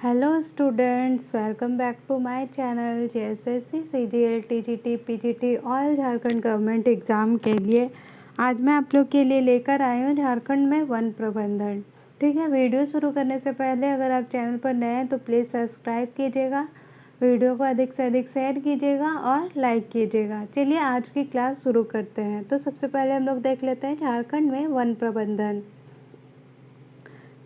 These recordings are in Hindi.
Hello students, welcome back to my channel. JSSC CGL TGT PGT all Jharkhand government exam के लिए आज मैं आप लोग के लिए लेकर आई हूँ झारखंड में वन प्रबंधन। ठीक है, वीडियो शुरू करने से पहले अगर आप चैनल पर नए हैं तो प्लीज़ सब्सक्राइब कीजिएगा, वीडियो को अधिक से अधिक शेयर कीजिएगा और लाइक कीजिएगा। चलिए आज की क्लास शुरू करते हैं। तो सबसे पहले हम लोग देख लेते हैं झारखंड में वन प्रबंधन।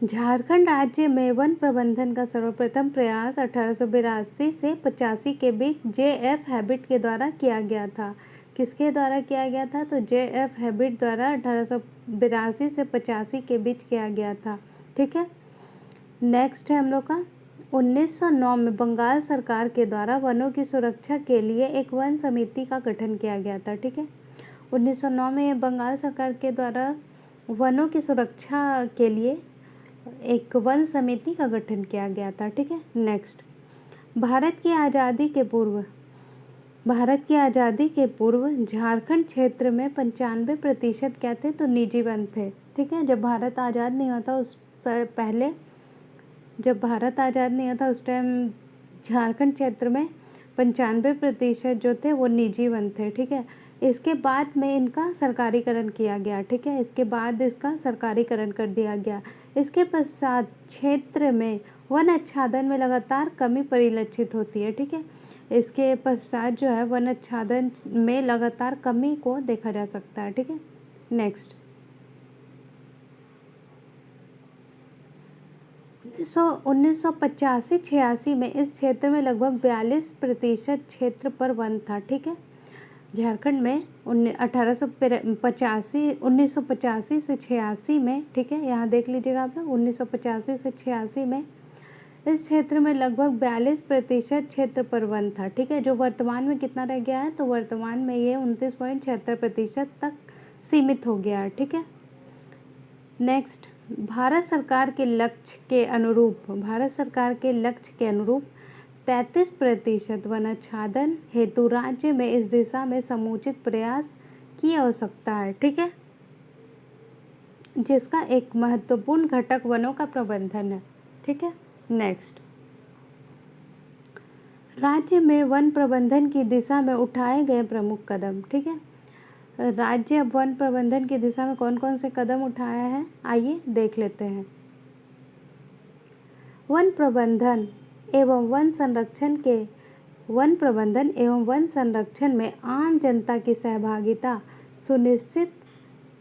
झारखंड राज्य में वन प्रबंधन का सर्वप्रथम प्रयास 1882 से 85 के बीच जे.एफ. हैबिट के द्वारा किया गया था। किसके द्वारा किया गया था? तो जे.एफ. हैबिट द्वारा 1882 से 85 के बीच किया गया था। ठीक है, नेक्स्ट है हम लोग का 1909 में बंगाल सरकार के द्वारा वनों की सुरक्षा के लिए एक वन समिति का गठन किया गया था। ठीक है, 1909 में बंगाल सरकार के द्वारा वनों की सुरक्षा के लिए एक वन समिति का गठन किया गया था। ठीक है, नेक्स्ट भारत की आज़ादी के पूर्व झारखंड क्षेत्र में 95% क्या थे? तो निजी वन थे। ठीक है, जब भारत आज़ाद नहीं होता उस पहले जब भारत आज़ाद नहीं होता उस टाइम झारखंड क्षेत्र में 95% जो थे वो निजी वन थे। ठीक है, इसके बाद में इनका सरकारीकरण किया गया। ठीक है, इसके बाद इसका सरकारीकरण कर दिया गया। इसके पश्चात क्षेत्र में वन आच्छादन में लगातार कमी परिलक्षित होती है। ठीक है, इसके पश्चात जो है वन आच्छादन में लगातार कमी को देखा जा सकता है। ठीक है, नेक्स्ट 1985-86 में इस क्षेत्र में लगभग 42% क्षेत्र पर वन था। ठीक है, झारखंड में 1985 से 86 में, ठीक है, यहाँ देख लीजिएगा आप लोग, 1985 से 86 में इस क्षेत्र में लगभग 42% क्षेत्र पर वन था। ठीक है, जो वर्तमान में कितना रह गया है? तो वर्तमान में ये 29.76% तक सीमित हो गया है। ठीक है, नेक्स्ट भारत सरकार के लक्ष्य के अनुरूप 33% वनाच्छादन हेतु राज्य में इस दिशा में समुचित प्रयास की आवश्यकता है। ठीक है, जिसका एक महत्वपूर्ण घटक वनों का प्रबंधन है। ठीक है, नेक्स्ट राज्य में वन प्रबंधन की दिशा में उठाए गए प्रमुख कदम। ठीक है, राज्य अब वन प्रबंधन की दिशा में कौन कौन से कदम उठाया है, आइए देख लेते हैं। वन प्रबंधन एवं वन संरक्षण में आम जनता की सहभागिता सुनिश्चित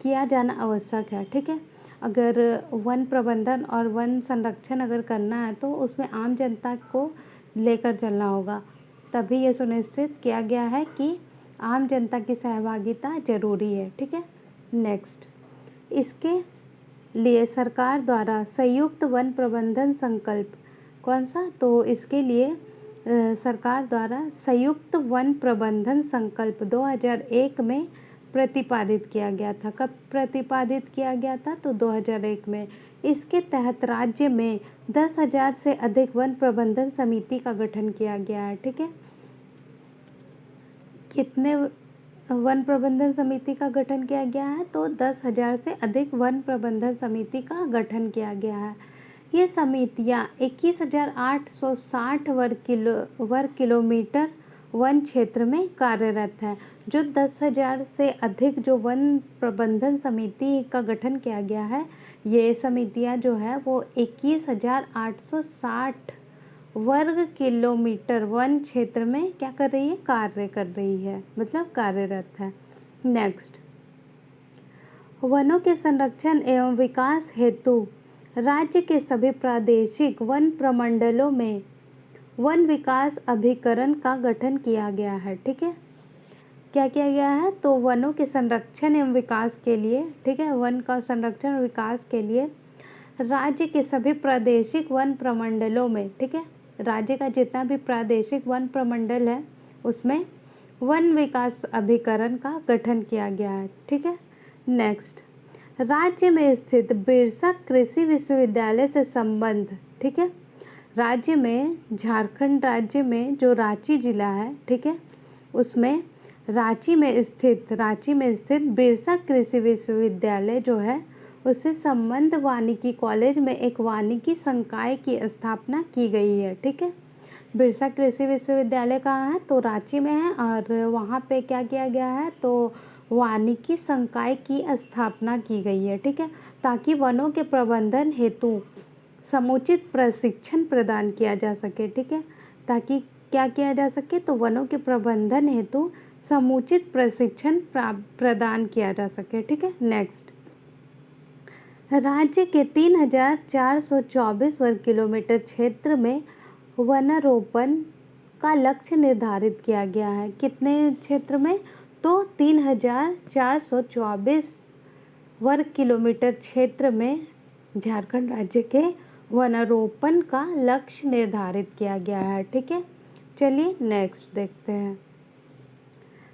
किया जाना आवश्यक है। ठीक है, अगर वन प्रबंधन और वन संरक्षण अगर करना है तो उसमें आम जनता को लेकर चलना होगा, तभी ये सुनिश्चित किया गया है कि आम जनता की सहभागिता जरूरी है। ठीक है, नेक्स्ट इसके लिए सरकार द्वारा संयुक्त वन प्रबंधन संकल्प, कौन सा? तो इसके लिए सरकार द्वारा संयुक्त वन प्रबंधन संकल्प 2001 में प्रतिपादित किया गया था। कब प्रतिपादित किया गया था? तो 2001 में। इसके तहत राज्य में 10,000 से अधिक वन प्रबंधन समिति का गठन किया गया है। ठीक है, कितने वन प्रबंधन समिति का गठन किया गया है? तो 10,000 से अधिक वन प्रबंधन समिति का गठन किया गया है। ये समितियाँ 21,860 वर्ग किलोमीटर वन क्षेत्र में कार्यरत है। जो 10,000 से अधिक जो वन प्रबंधन समिति का गठन किया गया है, ये समितियाँ जो है वो 21,860 वर्ग किलोमीटर वन क्षेत्र में क्या कर रही है? कार्य कर रही है, मतलब कार्यरत है। नेक्स्ट वनों के संरक्षण एवं विकास हेतु राज्य के सभी प्रादेशिक वन प्रमंडलों में वन विकास अभिकरण का गठन किया गया है। ठीक है, क्या किया गया है? तो वनों के संरक्षण एवं विकास के लिए, ठीक है, वन का संरक्षण और विकास के लिए राज्य के सभी प्रादेशिक वन प्रमंडलों में, ठीक है, राज्य का जितना भी प्रादेशिक वन प्रमंडल है उसमें वन विकास अभिकरण का गठन किया गया है। ठीक है, नेक्स्ट राज्य में स्थित बिरसा कृषि विश्वविद्यालय से संबंध, ठीक है, राज्य में झारखंड राज्य में जो रांची जिला है, ठीक है, उसमें रांची में स्थित बिरसा कृषि विश्वविद्यालय जो है उससे संबद्ध वानिकी कॉलेज में एक वानिकी संकाय की स्थापना की गई है। ठीक है, बिरसा कृषि विश्वविद्यालय कहाँ है? तो रांची में है, और वहाँ पे क्या किया गया है? तो वानिकी संकाय की स्थापना की गई है। ठीक है, ताकि वनों के प्रबंधन हेतु समुचित प्रशिक्षण प्रदान किया जा सके। ठीक है, ताकि क्या किया जा सके? तो वनों के प्रबंधन हेतु समुचित प्रशिक्षण प्रदान किया जा सके। ठीक है, नेक्स्ट, राज्य के 3,424 वर्ग किलोमीटर क्षेत्र में वनारोपण का लक्ष्य निर्धारित किया गया है। कितने क्षेत्र में? तो 3,424 वर्ग किलोमीटर क्षेत्र में झारखंड राज्य के वनारोपण का लक्ष्य निर्धारित किया गया है। ठीक है, चलिए नेक्स्ट देखते हैं।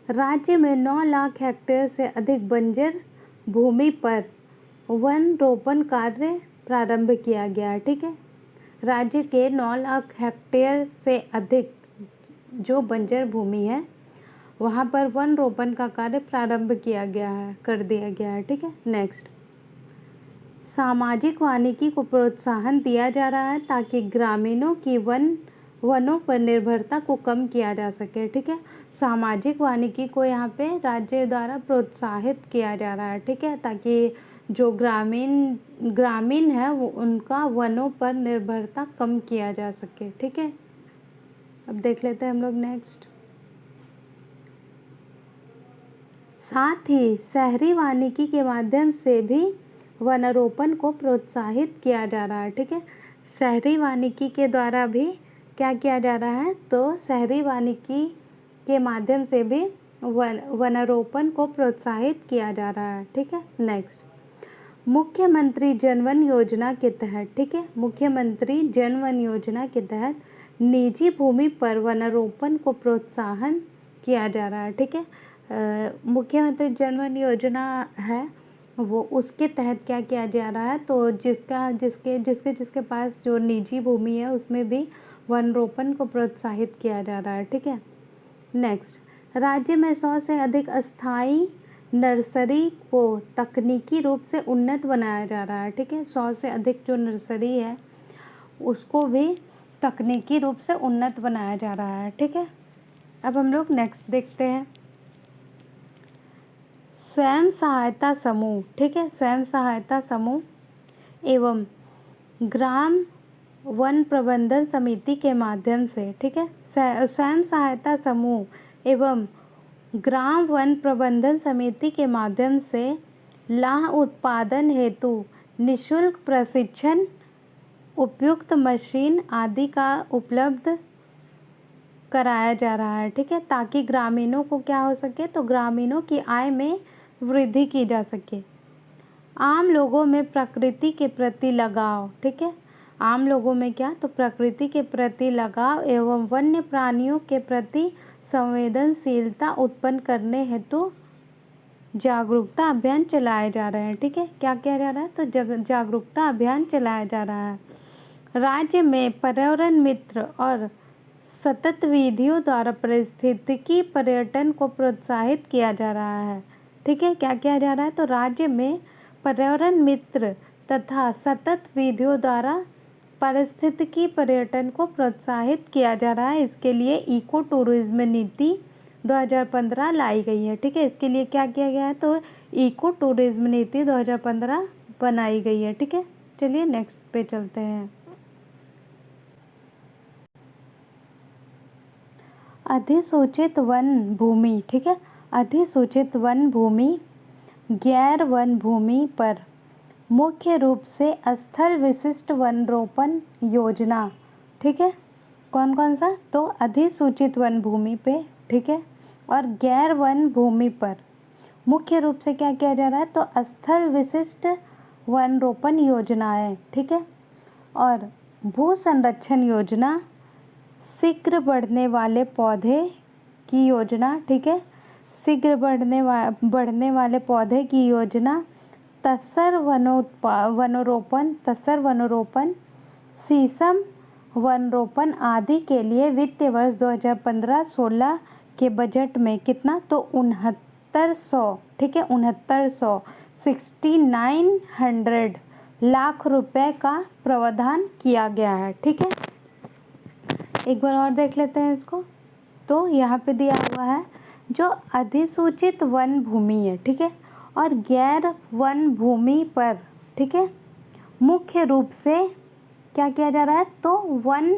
राज्य में 9 लाख हेक्टेयर से अधिक बंजर भूमि पर वन रोपण कार्य प्रारंभ किया गया है। ठीक है, राज्य के 9 लाख हेक्टेयर से अधिक जो बंजर भूमि है वहाँ पर वन रोपण का कार्य प्रारंभ किया गया है, कर दिया गया है। ठीक है, नेक्स्ट, सामाजिक वानिकी को प्रोत्साहन दिया जा रहा है ताकि ग्रामीणों की वनों पर निर्भरता को कम किया जा सके। ठीक है, सामाजिक वानिकी को यहाँ पे राज्य द्वारा प्रोत्साहित किया जा रहा है। ठीक है, ताकि जो ग्रामीण है वो उनका वनों पर निर्भरता कम किया जा सके। ठीक है, अब देख लेते हैं हम लोग नेक्स्ट। साथ ही शहरी वानिकी के माध्यम से भी वनारोपण को प्रोत्साहित किया जा रहा है। ठीक है, शहरी वानिकी के द्वारा भी क्या किया जा रहा है? तो शहरी वानिकी के माध्यम से भी वनारोपण को प्रोत्साहित किया जा रहा है। ठीक है, नेक्स्ट, मुख्यमंत्री जनवन योजना के तहत, ठीक है, मुख्यमंत्री जनवन योजना के तहत निजी भूमि पर वनारोपण को प्रोत्साहन किया जा रहा है। ठीक है, मुख्यमंत्री जनवन योजना है वो, उसके तहत क्या किया जा रहा है? तो जिसके पास जो निजी भूमि है उसमें भी वन रोपण को प्रोत्साहित किया जा रहा है। ठीक है, नेक्स्ट, राज्य में 100 से अधिक अस्थायी नर्सरी को तकनीकी रूप से उन्नत बनाया जा रहा है। ठीक है, 100 से अधिक जो नर्सरी है उसको भी तकनीकी रूप से उन्नत बनाया जा रहा है। ठीक है, अब हम लोग नेक्स्ट देखते हैं, स्वयं सहायता समूह। ठीक है, स्वयं सहायता समूह एवं ग्राम वन प्रबंधन समिति के माध्यम से, ठीक है, स्वयं सहायता समूह एवं ग्राम वन प्रबंधन समिति के माध्यम से लाह उत्पादन हेतु निःशुल्क प्रशिक्षण, उपयुक्त मशीन आदि का उपलब्ध कराया जा रहा है। ठीक है, ताकि ग्रामीणों को क्या हो सके? तो ग्रामीणों की आय में वृद्धि की जा सके। आम लोगों में प्रकृति के प्रति लगाव, ठीक है, आम लोगों में क्या? तो प्रकृति के प्रति लगाव एवं वन्य प्राणियों के प्रति संवेदनशीलता उत्पन्न करने हेतु जागरूकता अभियान चलाए जा रहे हैं। ठीक है, क्या किया जा रहा है? तो जागरूकता अभियान चलाया जा रहा है। राज्य में पर्यावरण मित्र और सतत विधियों द्वारा पारिस्थितिकी पर्यटन को प्रोत्साहित किया जा रहा है। ठीक है, क्या किया जा रहा है? तो राज्य में पर्यावरण मित्र तथा सतत विधियों द्वारा पारिस्थितिकी पर्यटन को प्रोत्साहित किया जा रहा है। इसके लिए इको टूरिज्म नीति 2015 लाई गई है। ठीक है, इसके लिए क्या किया गया है? तो इको टूरिज्म नीति 2015 बनाई गई है। ठीक है, चलिए नेक्स्ट पे चलते हैं। अधिसूचित वन भूमि, ठीक है, अधिसूचित वन भूमि गैर वन भूमि पर मुख्य रूप से स्थल विशिष्ट वन रोपण योजना, ठीक है, कौन कौन सा? तो अधिसूचित वन भूमि पे, ठीक है, और गैर वन भूमि पर मुख्य रूप से क्या किया जा रहा है? तो स्थल विशिष्ट वन रोपण योजना है। ठीक है, और भू संरक्षण योजना, शीघ्र बढ़ने वाले पौधे की योजना, ठीक है, शीघ्र बढ़ने वाले पौधे की योजना, तसर वनरोपण, शीशम वनरोपण आदि के लिए वित्तीय वर्ष 2015-16 के बजट में कितना? तो 6900, ठीक है, 6900 लाख रुपए का प्रावधान किया गया है। ठीक है, एक बार और देख लेते हैं इसको। तो यहाँ पे दिया हुआ है जो अधिसूचित वन भूमि है, ठीक है, और गैर वन भूमि पर, ठीक है, मुख्य रूप से क्या किया जा रहा है, तो वन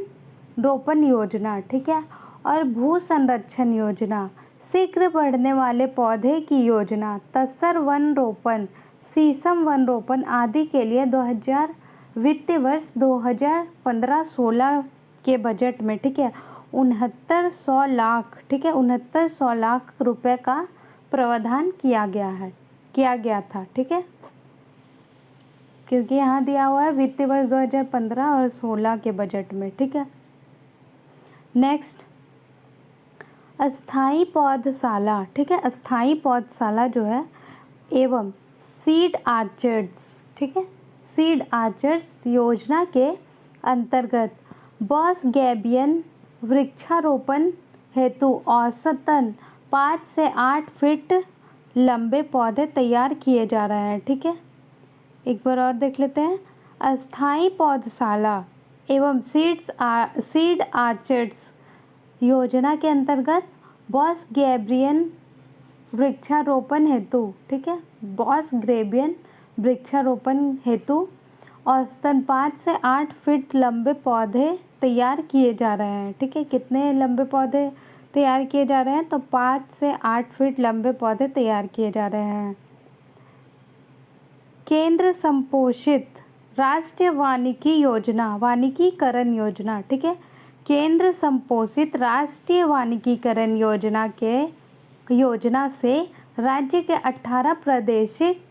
रोपण योजना, ठीक है, और भू संरक्षण योजना, शीघ्र बढ़ने वाले पौधे की योजना, तसर वन रोपण, शीशम वन रोपण आदि के लिए 2000 वित्तीय वर्ष 2015-16 के बजट में, ठीक है, 6900 लाख, ठीक है, 6900 लाख रुपए का प्रावधान किया गया था। ठीक है, क्योंकि यहाँ दिया हुआ है वित्तीय वर्ष 2015 और 16 के बजट में। ठीक है, नेक्स्ट अस्थाई पौधशाला, ठीक है, अस्थाई पौधशाला जो है एवं सीड आर्चर्ड्स, ठीक है, सीड आर्चर्ड्स योजना के अंतर्गत बॉस गैबियन वृक्षारोपण हेतु औसतन 5 से 8 फीट लंबे पौधे तैयार किए जा रहे हैं। ठीक है, एक बार और देख लेते हैं। अस्थाई पौधशाला एवं सीड आर्चर्ड्स योजना के अंतर्गत बॉस गैबियन वृक्षारोपण हेतु, ठीक है, बॉस ग्रेबियन वृक्षारोपण हेतु औसतन 5 से 8 फीट लंबे पौधे तैयार किए जा रहे हैं। ठीक है, कितने लंबे पौधे तैयार किए जा रहे हैं, तो 5 से 8 फीट लंबे पौधे तैयार किए जा रहे हैं। केंद्र संपोषित राष्ट्रीय वानिकी योजना, वानिकीकरण योजना, ठीक है, केंद्र संपोषित राष्ट्रीय वानिकीकरण योजना से राज्य के 18 प्रादेशिक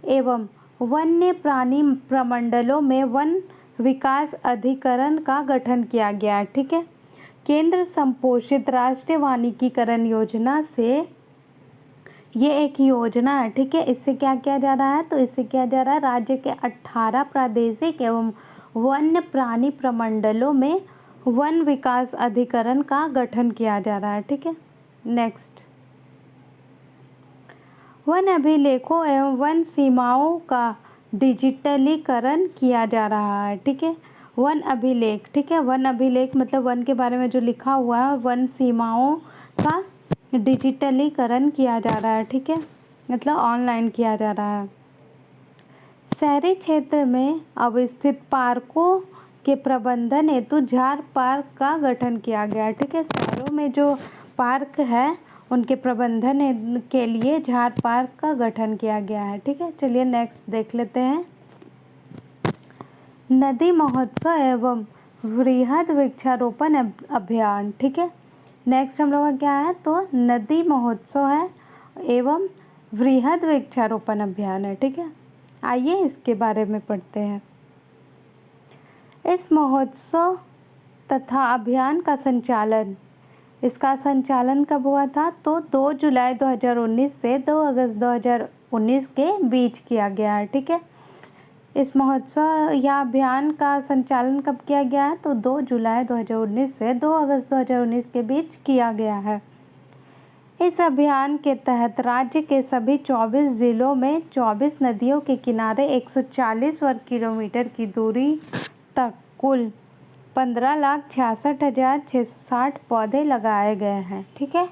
एवं वन्य प्राणी प्रमंडलों में वन विकास अधिकरण का गठन किया गया। ठीक है, केंद्र संपोषित राष्ट्रीय वानिकीकरण योजना से ये एक योजना है। ठीक है, इससे क्या किया जा रहा है, तो इससे किया जा रहा है राज्य के 18 प्रादेशिक एवं वन्य प्राणी प्रमंडलों में वन विकास अधिकरण का गठन किया जा रहा है। ठीक है, नेक्स्ट वन अभिलेखों एवं वन सीमाओं का डिजिटलीकरण किया जा रहा है। ठीक है, वन अभिलेख, ठीक है, वन अभिलेख मतलब वन के बारे में जो लिखा हुआ है, वन सीमाओं का डिजिटलीकरण किया जा रहा है। ठीक है, मतलब ऑनलाइन किया जा रहा है। शहरी क्षेत्र में अवस्थित पार्कों के प्रबंधन हेतु झार पार्क का गठन किया गया। ठीक है, शहरों में जो पार्क है उनके प्रबंधन के लिए झार पार्क का गठन किया गया है। ठीक है, चलिए नेक्स्ट देख लेते हैं। नदी महोत्सव एवं वृहद वृक्षारोपण अभियान। ठीक है, नेक्स्ट हम लोग का क्या है, तो नदी महोत्सव है एवं वृहद वृक्षारोपण अभियान है। ठीक है, आइए इसके बारे में पढ़ते हैं। इस महोत्सव तथा अभियान का संचालन, इसका संचालन कब हुआ था, तो 2 जुलाई 2019 से 2 अगस्त 2019 के बीच किया गया है। ठीक है, इस महोत्सव या अभियान का संचालन कब किया गया है, तो 2 जुलाई 2019 से 2 अगस्त 2019 के बीच किया गया है। इस अभियान के तहत राज्य के सभी 24 जिलों में 24 नदियों के किनारे 140 वर्ग किलोमीटर की दूरी तक कुल 15,66,660 पौधे लगाए गए हैं। ठीक है,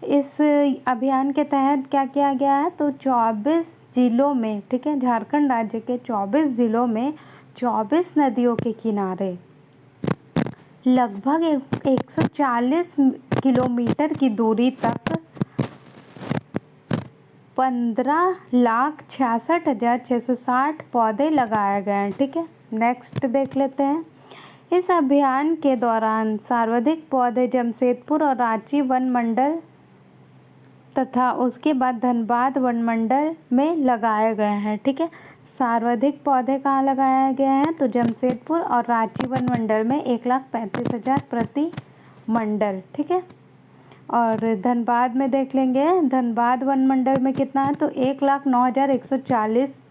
इस अभियान के तहत क्या किया गया है, तो 24 जिलों में, ठीक है, झारखंड राज्य के 24 जिलों में 24 नदियों के किनारे लगभग 140 किलोमीटर की दूरी तक 15,66,660 पौधे लगाए गए हैं। ठीक है, नेक्स्ट देख लेते हैं। इस अभियान के दौरान सर्वाधिक पौधे जमशेदपुर और रांची वन मंडल तथा उसके बाद धनबाद वन मंडल में लगाए गए हैं। ठीक है, सर्वाधिक पौधे कहाँ लगाए गए हैं, तो जमशेदपुर और रांची वन मंडल में 1,35,000 प्रति मंडल। ठीक है, और धनबाद में देख लेंगे, धनबाद वन मंडल में कितना है, तो 1,09,140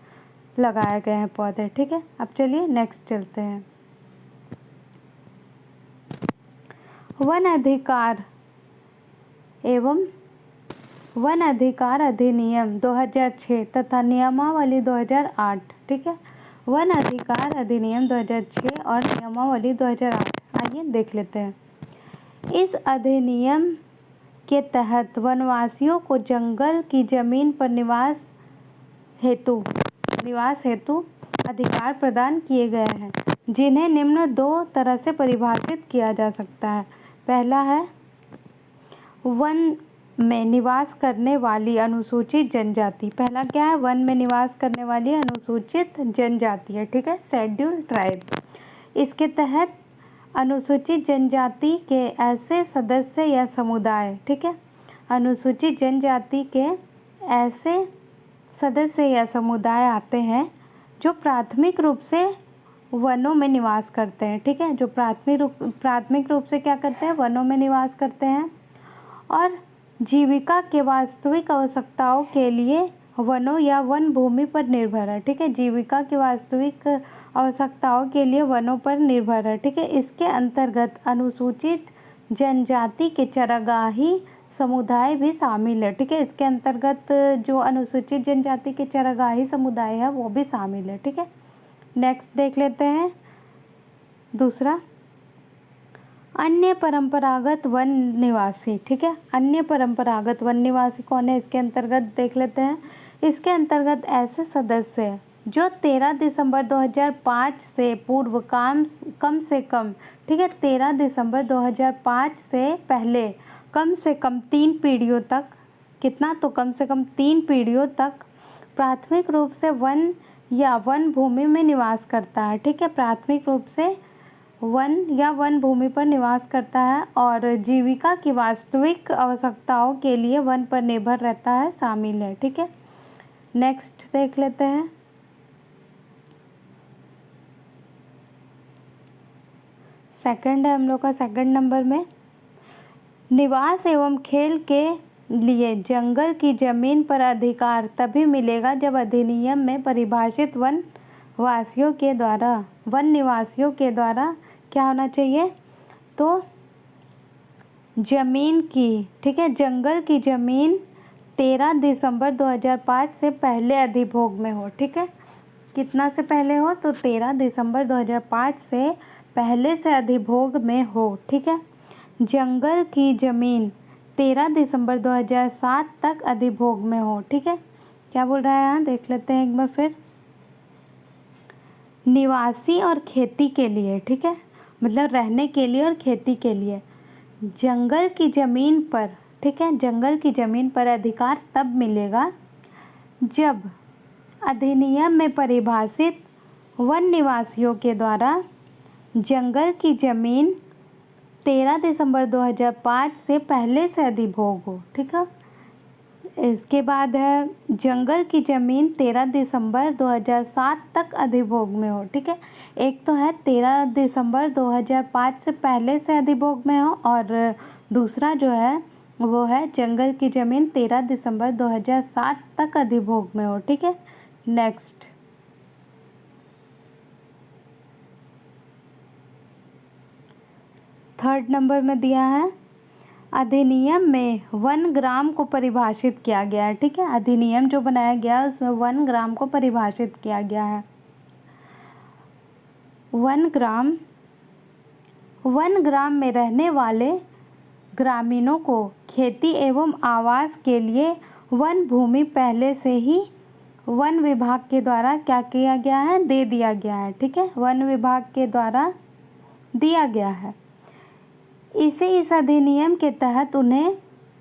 लगाए गए हैं पौधे। ठीक है, अब चलिए नेक्स्ट चलते हैं। वन अधिकार एवं वन अधिकार अधिनियम 2006 तथा नियमावली 2008। ठीक है, वन अधिकार अधिनियम 2006 और नियमावली 2008। आइए देख लेते हैं। इस अधिनियम के तहत वनवासियों को जंगल की जमीन पर निवास हेतु अधिकार प्रदान किए गए हैं, जिन्हें निम्न 2 तरह से परिभाषित किया जा सकता है। पहला है वन में निवास करने वाली अनुसूचित जनजाति। पहला क्या है? वन में निवास करने वाली अनुसूचित जनजाति है। ठीक है, शेड्यूल ट्राइब। इसके तहत अनुसूचित जनजाति के ऐसे सदस्य या समुदाय, ठीक है, अनुसूचित जनजाति के ऐसे सदस्य या समुदाय आते हैं जो प्राथमिक रूप से वनों में निवास करते हैं। ठीक है, जो प्राथमिक रूप से क्या करते हैं? वनों में निवास करते हैं और जीविका के वास्तविक आवश्यकताओं के लिए वनों या वन भूमि पर निर्भर है। ठीक है, जीविका की वास्तविक आवश्यकताओं के लिए वनों पर निर्भर है। ठीक है, इसके अंतर्गत अनुसूचित जनजाति के चरागाही समुदाय भी शामिल है। ठीक है, इसके अंतर्गत जो अनुसूचित जनजाति के चरागाही समुदाय है वो भी शामिल है। ठीक है, नेक्स्ट देख लेते हैं दूसरा, अन्य परंपरागत वन निवासी। ठीक है, अन्य परंपरागत वन निवासी कौन है? इसके अंतर्गत देख लेते हैं। इसके अंतर्गत ऐसे सदस्य जो 13 दिसंबर 2005 से पूर्व कम से कम, ठीक है, 13 दिसंबर 2005 से पहले कम से कम 3 पीढ़ियों तक, कितना? तो कम से कम 3 पीढ़ियों तक प्राथमिक रूप से वन या वन भूमि में निवास करता है। ठीक है, प्राथमिक रूप से वन या वन भूमि पर निवास करता है और जीविका की वास्तविक आवश्यकताओं के लिए वन पर निर्भर रहता है, शामिल है। ठीक है, नेक्स्ट देख लेते हैं। सेकंड है हम लोग का, सेकंड नंबर में निवास एवं खेल के लिए जंगल की जमीन पर अधिकार तभी मिलेगा जब अधिनियम में परिभाषित वन निवासियों के द्वारा क्या होना चाहिए? तो जमीन की, ठीक है, जंगल की जमीन 13 दिसंबर 2005 से पहले अधिभोग में हो। ठीक है, कितना से पहले हो? तो 13 दिसंबर 2005 से पहले से अधिभोग में हो। ठीक है, जंगल की जमीन 13 दिसंबर 2007 तक अधिभोग में हो। ठीक है, क्या बोल रहा है यहाँ? देख लेते हैं एक बार फिर। निवासी और खेती के लिए, ठीक है, मतलब रहने के लिए और खेती के लिए जंगल की ज़मीन पर, ठीक है, जंगल की ज़मीन पर अधिकार तब मिलेगा जब अधिनियम में परिभाषित वन निवासियों के द्वारा जंगल की ज़मीन 13 दिसंबर 2005 से पहले से अधिभोग हो। ठीक है, इसके बाद है जंगल की ज़मीन 13 दिसंबर 2007 तक अधिभोग में हो। ठीक है, एक तो है 13 दिसंबर 2005 से पहले से अधिभोग में हो और दूसरा जो है वो है जंगल की ज़मीन 13 दिसंबर 2007 तक अधिभोग में हो। ठीक है, नेक्स्ट थर्ड नंबर में दिया है अधिनियम में 1 ग्राम को परिभाषित किया गया है। ठीक है, अधिनियम जो बनाया गया है उसमें 1 ग्राम को परिभाषित किया गया है। 1 ग्राम में रहने वाले ग्रामीणों को खेती एवं आवास के लिए वन भूमि पहले से ही वन विभाग के द्वारा क्या किया गया है? दे दिया गया है। ठीक है, वन विभाग के द्वारा दिया गया है। इस अधिनियम के तहत उन्हें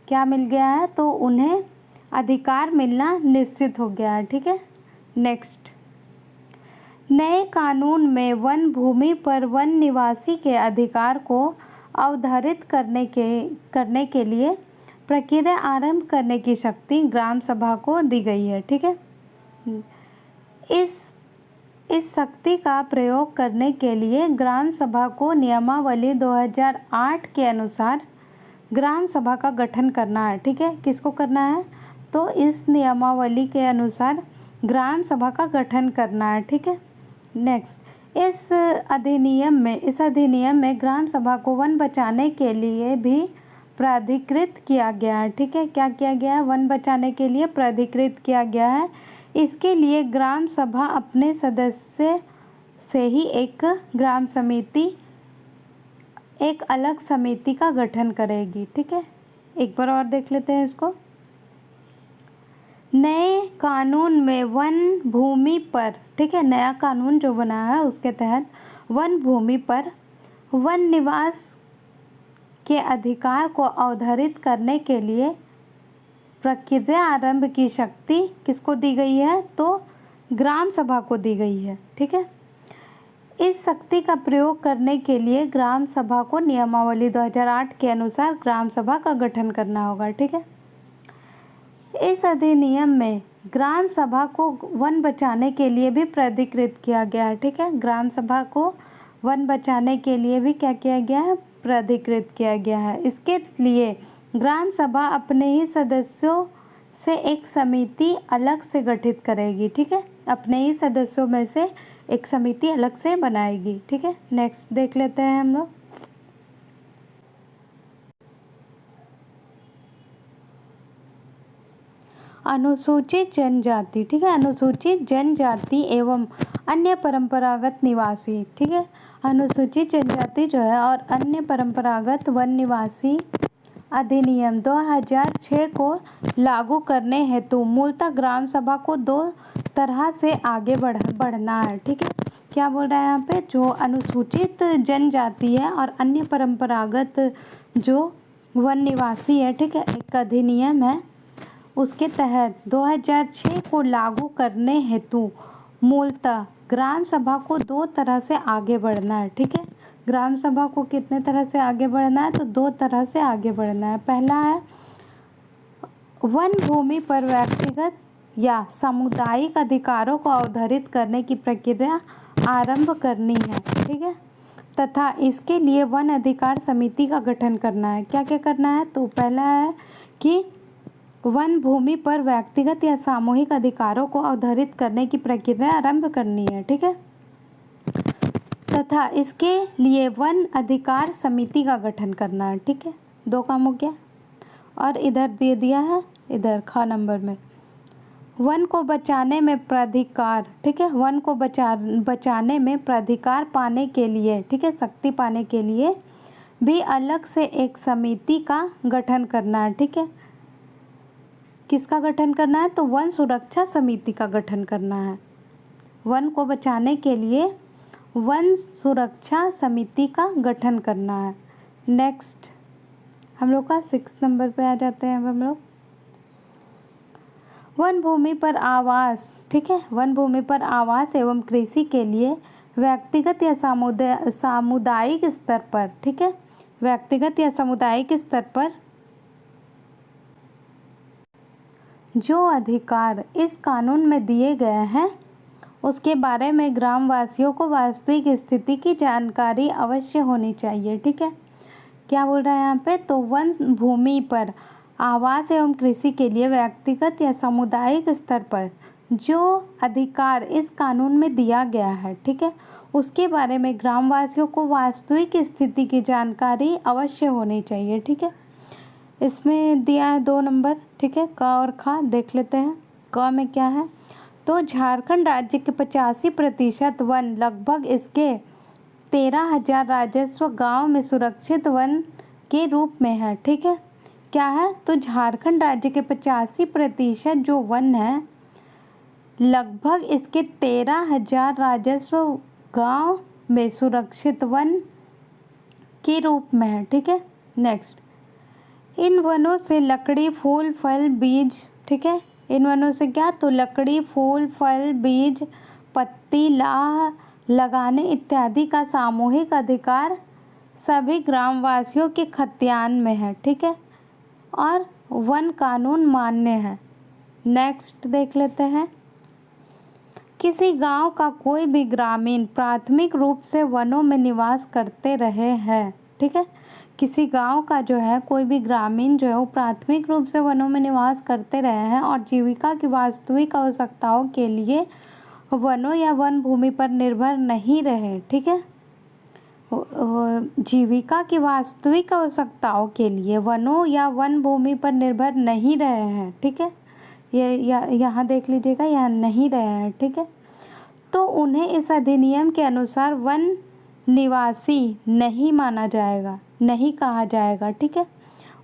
क्या मिल गया है? तो उन्हें अधिकार मिलना निश्चित हो गया है। ठीक है, नेक्स्ट नए कानून में वन भूमि पर वन निवासी के अधिकार को अवधारित करने के लिए प्रक्रिया आरंभ करने की शक्ति ग्राम सभा को दी गई है। ठीक है, इस शक्ति का प्रयोग करने के लिए ग्राम सभा को नियमावली 2008 के अनुसार ग्राम सभा का गठन करना है। ठीक है, किसको करना है? तो इस नियमावली के अनुसार ग्राम सभा का गठन करना है। ठीक है, नेक्स्ट इस अधिनियम में ग्राम सभा को वन बचाने के लिए भी प्राधिकृत किया गया है। ठीक है, क्या किया गया है? वन बचाने के लिए प्राधिकृत किया गया है। इसके लिए ग्राम सभा अपने सदस्य से ही एक ग्राम समिति, एक अलग समिति का गठन करेगी। ठीक है, एक बार और देख लेते हैं इसको। नए कानून में वन भूमि पर, ठीक है, नया कानून जो बना है उसके तहत वन भूमि पर वन निवास के अधिकार को अवधारित करने के लिए प्रक्रिया आरंभ की शक्ति किसको दी गई है? तो ग्राम सभा को दी गई है। ठीक है, इस शक्ति का प्रयोग करने के लिए ग्राम सभा को नियमावली 2008 के अनुसार ग्राम सभा का गठन करना होगा। ठीक है, इस अधिनियम में ग्राम सभा को वन बचाने के लिए भी प्राधिकृत किया गया है। ठीक है, ग्राम सभा को वन बचाने के लिए भी क्या किया गया है? प्राधिकृत किया गया है। इसके लिए ग्राम सभा अपने ही सदस्यों से एक समिति अलग से गठित करेगी। ठीक है, अपने ही सदस्यों में से एक समिति अलग से बनाएगी। ठीक है, नेक्स्ट देख लेते हैं हम लोग। अनुसूचित जनजाति। ठीक है, अनुसूचित जनजाति एवं अन्य परंपरागत निवासी। ठीक है, अनुसूचित जनजाति जो है और अन्य परंपरागत वन निवासी अधिनियम 2006 को लागू करने हेतु मूलतः ग्राम सभा को दो तरह से आगे बढ़ना है। ठीक है, क्या बोल रहा है यहाँ पे? जो अनुसूचित जनजाति है और अन्य परंपरागत जो वन निवासी है, ठीक है, एक अधिनियम है, उसके तहत 2006 को लागू करने हेतु मूलतः ग्राम सभा को दो तरह से आगे बढ़ना है। ठीक है, ग्राम सभा को कितने तरह से आगे बढ़ना है? तो दो तरह से आगे बढ़ना है। पहला है वन भूमि पर व्यक्तिगत या सामुदायिक अधिकारों को अवधारित करने की प्रक्रिया आरंभ करनी है। ठीक है, तथा इसके लिए वन अधिकार समिति का गठन करना है। क्या क्या करना है? तो पहला है कि वन भूमि पर व्यक्तिगत या सामूहिक अधिकारों को अवधारित करने की प्रक्रिया आरंभ करनी है। ठीक है, तथा इसके लिए वन अधिकार समिति का गठन करना है। ठीक है, दो काम हो गया। और इधर दे दिया है, इधर ख नंबर में वन को बचाने में प्राधिकार। ठीक है, वन को बचाने में प्राधिकार पाने के लिए, ठीक है, शक्ति पाने के लिए भी अलग से एक समिति का गठन करना है। ठीक है, किसका गठन करना है? तो वन सुरक्षा समिति का गठन करना है। वन को बचाने के लिए वन सुरक्षा समिति का गठन करना है। नेक्स्ट हम लोग का 6 नंबर पे आ जाते हैं हम लोग। वन भूमि पर आवास। ठीक है, वन भूमि पर आवास एवं कृषि के लिए व्यक्तिगत या सामुदायिक स्तर पर, ठीक है, व्यक्तिगत या सामुदायिक स्तर पर जो अधिकार इस कानून में दिए गए हैं उसके बारे में ग्रामवासियों को वास्तविक स्थिति की जानकारी अवश्य होनी चाहिए। ठीक है, क्या बोल रहा है यहाँ पे? तो वन भूमि पर आवास एवं कृषि के लिए व्यक्तिगत या सामुदायिक स्तर पर जो अधिकार इस कानून में दिया गया है, ठीक है, उसके बारे में ग्रामवासियों को वास्तविक स्थिति की जानकारी अवश्य होनी चाहिए। ठीक है, इसमें दिया है 2 नंबर। ठीक है, क और ख देख लेते हैं। क में क्या है? तो झारखंड राज्य के 85% वन, लगभग इसके 13,000 राजस्व गांव में सुरक्षित वन के रूप में है। ठीक है, क्या है? तो झारखंड राज्य के 85% जो वन है, लगभग इसके 13,000 राजस्व गांव में सुरक्षित वन के रूप में है। ठीक है, नेक्स्ट, इन वनों से लकड़ी, फूल, फल, बीज, ठीक है, इन वनों से क्या? तो लकड़ी, फूल, फल, बीज, पत्ती, लाह लगाने इत्यादि का सामूहिक अधिकार सभी ग्रामवासियों के खतियान में है। ठीक है, और वन कानून मान्य है। नेक्स्ट देख लेते हैं। किसी गांव का कोई भी ग्रामीण प्राथमिक रूप से वनों में निवास करते रहे हैं। ठीक है, किसी गांव का जो है कोई भी ग्रामीण जो है वो प्राथमिक रूप से वनों में निवास करते रहे हैं और जीविका की वास्तविक आवश्यकताओं के लिए वनों या वन भूमि पर निर्भर नहीं रहे। ठीक है, जीविका की वास्तविक आवश्यकताओं के लिए वनों या वन भूमि पर निर्भर नहीं रहे हैं, ठीक है। ये यहाँ देख लीजिएगा, यहाँ नहीं रहे हैं, ठीक है। तो उन्हें इस अधिनियम के अनुसार वन निवासी नहीं माना जाएगा, नहीं कहा जाएगा, ठीक है।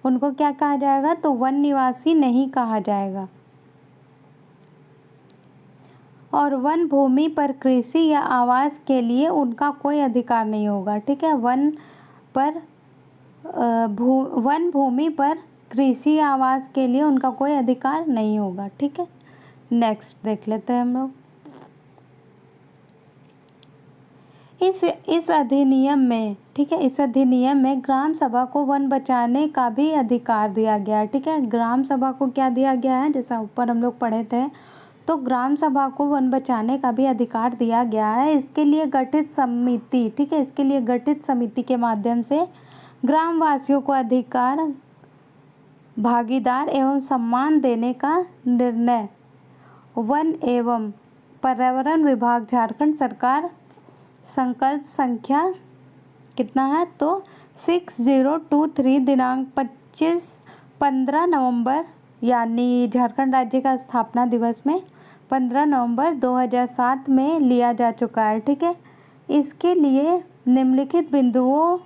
उनको क्या कहा जाएगा, तो वन निवासी नहीं कहा जाएगा। और वन भूमि पर कृषि या आवास के लिए उनका कोई अधिकार नहीं होगा, ठीक है। वन भूमि पर कृषि या आवास के लिए उनका कोई अधिकार नहीं होगा, ठीक है। नेक्स्ट देख लेते हैं हम लोग। इस अधिनियम में, ठीक है, इस अधिनियम में ग्राम सभा को वन बचाने का भी अधिकार दिया गया है, ठीक है। ग्राम सभा को क्या दिया गया है, जैसा ऊपर हम लोग पढ़े थे, तो ग्राम सभा को वन बचाने का भी अधिकार दिया गया है। इसके लिए गठित समिति, ठीक है, इसके लिए गठित समिति के माध्यम से ग्रामवासियों को अधिकार, भागीदार एवं सम्मान देने का निर्णय वन एवं पर्यावरण विभाग झारखंड सरकार संकल्प संख्या कितना है, तो 6023 दिनांक 15 नवंबर यानी झारखंड राज्य का स्थापना दिवस में 15 नवंबर 2007 में लिया जा चुका है, ठीक है। इसके लिए निम्नलिखित बिंदुओं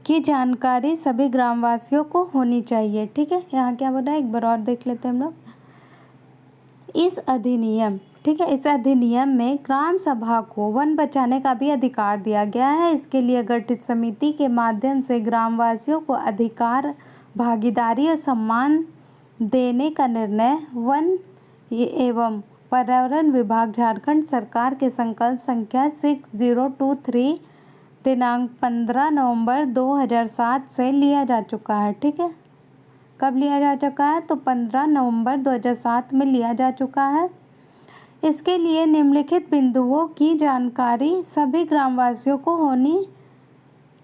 की जानकारी सभी ग्रामवासियों को होनी चाहिए, ठीक है। यहाँ क्या बोल रहा है, एक बार और देख लेते हैं हम लोग। इस अधिनियम, ठीक है, इस अधिनियम में ग्राम सभा को वन बचाने का भी अधिकार दिया गया है। इसके लिए गठित समिति के माध्यम से ग्रामवासियों को अधिकार, भागीदारी और सम्मान देने का निर्णय वन एवं पर्यावरण विभाग झारखंड सरकार के संकल्प संख्या 6023 दिनांक 15 नवंबर 2007 से लिया जा चुका है, ठीक है। कब लिया जा चुका है, तो 15 नवंबर 2007 में लिया जा चुका है। इसके लिए निम्नलिखित बिंदुओं की जानकारी सभी ग्रामवासियों को होनी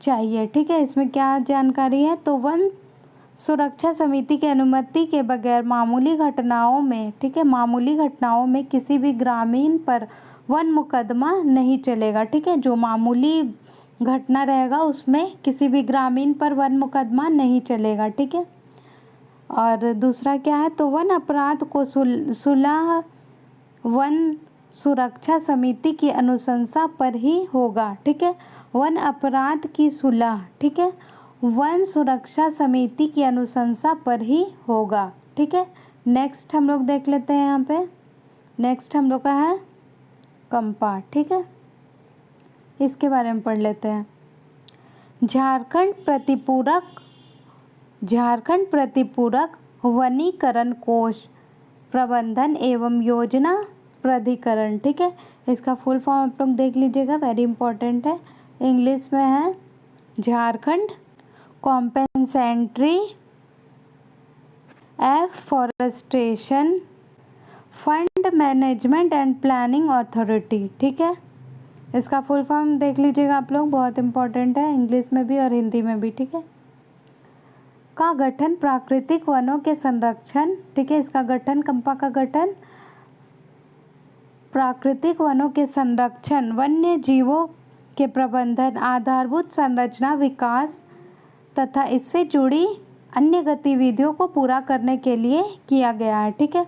चाहिए, ठीक है। इसमें क्या जानकारी है, तो वन सुरक्षा समिति की अनुमति के बगैर मामूली घटनाओं में, ठीक है, मामूली घटनाओं में किसी भी ग्रामीण पर वन मुकदमा नहीं चलेगा, ठीक है। जो मामूली घटना रहेगा उसमें किसी भी ग्रामीण पर वन मुकदमा नहीं चलेगा, ठीक है। और दूसरा क्या है, तो वन अपराध को सुलह वन सुरक्षा समिति की अनुशंसा पर ही होगा, ठीक है। वन अपराध की सुलह, ठीक है, वन सुरक्षा समिति की अनुशंसा पर ही होगा, ठीक है। नेक्स्ट हम लोग देख लेते हैं, यहाँ पे नेक्स्ट हम लोग का है कंपा, ठीक है। इसके बारे में पढ़ लेते हैं। झारखंड प्रतिपूरक वनीकरण कोष प्रबंधन एवं योजना प्राधिकरण, ठीक है। इसका फुल फॉर्म आप लोग देख लीजिएगा, वेरी इंपॉर्टेंट है। इंग्लिश में है Jharkhand compensatory afforestation fund management and planning authority, ठीक है। इसका फुल फॉर्म देख लीजिएगा आप लोग, बहुत इंपॉर्टेंट है, इंग्लिश में भी और हिंदी में भी, ठीक है। का गठन प्राकृतिक वनों के संरक्षण, ठीक है, इसका गठन, कंपा का गठन प्राकृतिक वनों के संरक्षण, वन्य जीवों के प्रबंधन, आधारभूत संरचना विकास तथा इससे जुड़ी अन्य गतिविधियों को पूरा करने के लिए किया गया है, ठीक है।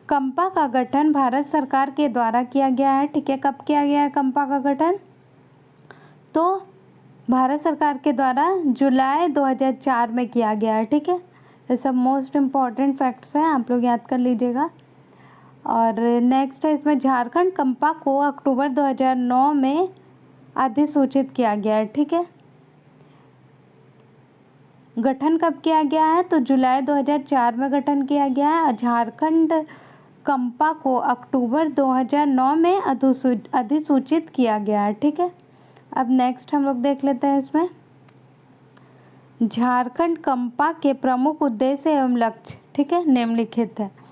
कंपा का गठन भारत सरकार के द्वारा किया गया है, ठीक है। कब किया गया है कंपा का गठन, तो भारत सरकार के द्वारा जुलाई 2004 में किया गया है, ठीक है। ये सब मोस्ट इम्पॉर्टेंट फैक्ट्स हैं, आप लोग याद कर लीजिएगा। और नेक्स्ट है इसमें झारखंड कंपा को अक्टूबर 2009 में अधिसूचित किया गया है, ठीक है। गठन कब किया गया है, तो जुलाई 2004 में गठन किया गया है। और झारखंड कंपा को अक्टूबर 2009 में अधिसूचित किया गया है, ठीक है। अब नेक्स्ट हम लोग देख लेते हैं इसमें झारखंड कंपा के प्रमुख उद्देश्य एवं लक्ष्य, ठीक है, निम्नलिखित है।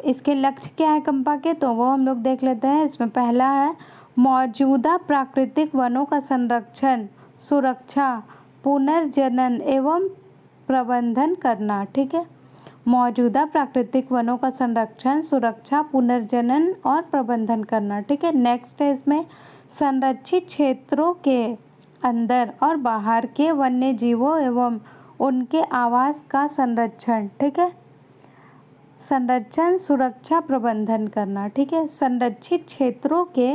इसके लक्ष्य क्या है कंपा के, तो वो हम लोग देख लेते हैं। इसमें पहला है मौजूदा प्राकृतिक वनों का संरक्षण, सुरक्षा, पुनर्जनन एवं प्रबंधन करना, ठीक है। मौजूदा प्राकृतिक वनों का संरक्षण, सुरक्षा, पुनर्जनन और प्रबंधन करना, ठीक है। नेक्स्ट है इसमें संरक्षित क्षेत्रों के अंदर और बाहर के वन्य जीवों एवं उनके आवास का संरक्षण, ठीक है। संरक्षण सुरक्षा प्रबंधन करना, ठीक है। संरक्षित क्षेत्रों के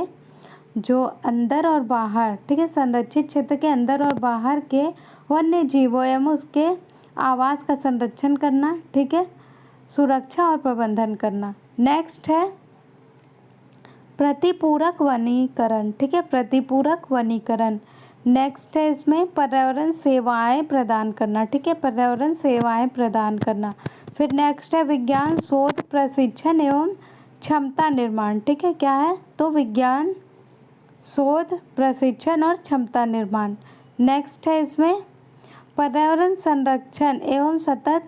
जो अंदर और बाहर, ठीक है, संरक्षित क्षेत्र के अंदर और बाहर के वन्य जीवों एवं उसके आवास का संरक्षण करना, ठीक है, सुरक्षा और प्रबंधन करना। नेक्स्ट है प्रतिपूरक वनीकरण, ठीक है, प्रतिपूरक वनीकरण। नेक्स्ट है इसमें पर्यावरण सेवाएं प्रदान करना, ठीक है, पर्यावरण सेवाएं प्रदान करना। फिर नेक्स्ट है विज्ञान शोध प्रशिक्षण एवं क्षमता निर्माण, ठीक है, क्या है तो विज्ञान शोध प्रशिक्षण और क्षमता निर्माण। नेक्स्ट है इसमें पर्यावरण संरक्षण एवं सतत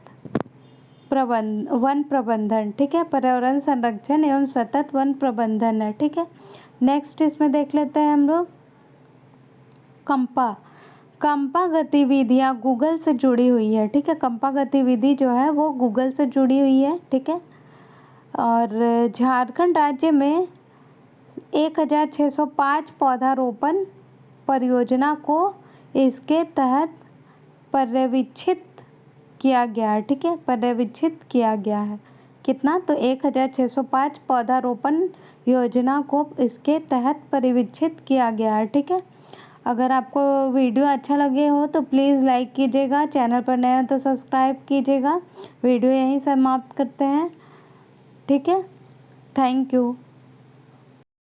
वन प्रबंधन, ठीक है, पर्यावरण संरक्षण एवं सतत वन प्रबंधन है, ठीक है। नेक्स्ट इसमें देख लेते हैं हम लोग कंपा गतिविधियाँ गूगल से जुड़ी हुई है, ठीक है, कंपा गतिविधि जो है वो गूगल से जुड़ी हुई है, ठीक है। और झारखंड राज्य में 1605 पौधारोपण परियोजना को इसके तहत पर्यवेक्षित किया गया है, ठीक है, पर्यवेक्षित किया गया है। कितना तो 1605 पौधारोपण योजना को इसके तहत पर्यवेक्षित किया गया है, ठीक है। अगर आपको वीडियो अच्छा लगे हो तो प्लीज़ लाइक कीजिएगा, चैनल पर नए हो तो सब्सक्राइब कीजिएगा। वीडियो यहीं समाप्त करते हैं, ठीक है। Thank you.